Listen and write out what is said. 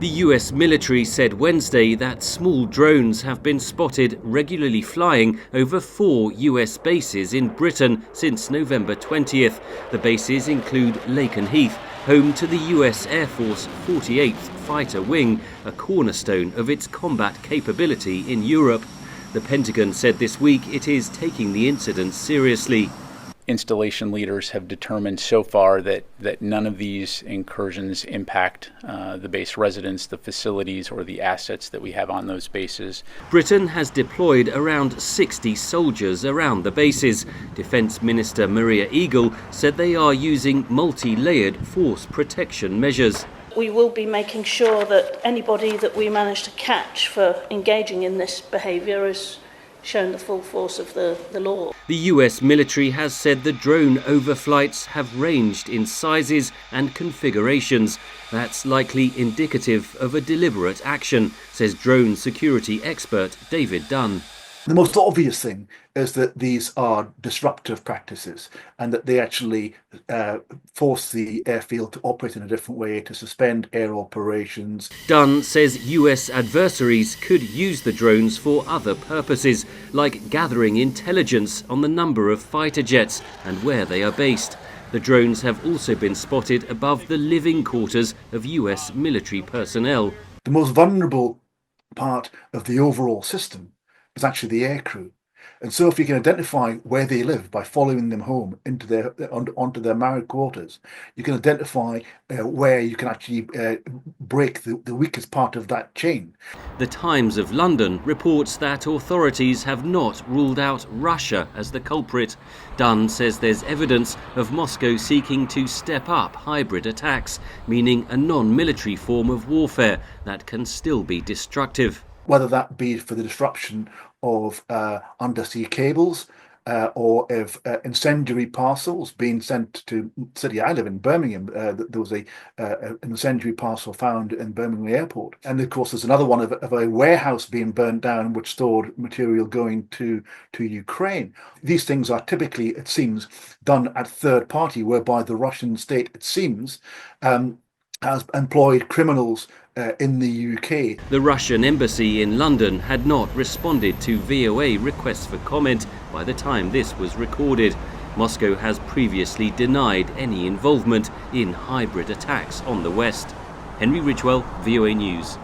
The US military said Wednesday that small drones have been spotted regularly flying over 4 US bases in Britain since November 20th. The bases include Lakenheath, home to the US Air Force 48th Fighter Wing, a cornerstone of its combat capability in Europe. The Pentagon said this week it is taking the incident seriously. Installation leaders have determined so far that none of these incursions impact the base residents, the facilities, or the assets that we have on those bases. Britain has deployed around 60 soldiers around the bases. Defence Minister Maria Eagle said they are using multi-layered force protection measures. We will be making sure that anybody that we manage to catch for engaging in this behaviour is shown the full force of the law. The US military has said the drone overflights have ranged in sizes and configurations. That's likely indicative of a deliberate action, says drone security expert David Dunn. The most obvious thing is that these are disruptive practices and that they actually force the airfield to operate in a different way, to suspend air operations. Dunn says US adversaries could use the drones for other purposes, like gathering intelligence on the number of fighter jets and where they are based. The drones have also been spotted above the living quarters of US military personnel. The most vulnerable part of the overall system is actually the aircrew. And so if you can identify where they live by following them home into onto their married quarters, you can identify where you can actually break the weakest part of that chain. The Times of London reports that authorities have not ruled out Russia as the culprit. Dunn says there's evidence of Moscow seeking to step up hybrid attacks, meaning a non-military form of warfare that can still be destructive. Whether that be for the disruption of undersea cables or of incendiary parcels being sent to the city I live in, Birmingham. There was an incendiary parcel found in Birmingham Airport. And of course, there's another one of a warehouse being burned down which stored material going to Ukraine. These things are typically, it seems, done at third party, whereby the Russian state, it seems, has employed criminals in the UK. The Russian embassy in London had not responded to VOA requests for comment by the time this was recorded. Moscow has previously denied any involvement in hybrid attacks on the West. Henry Ridgwell, VOA News.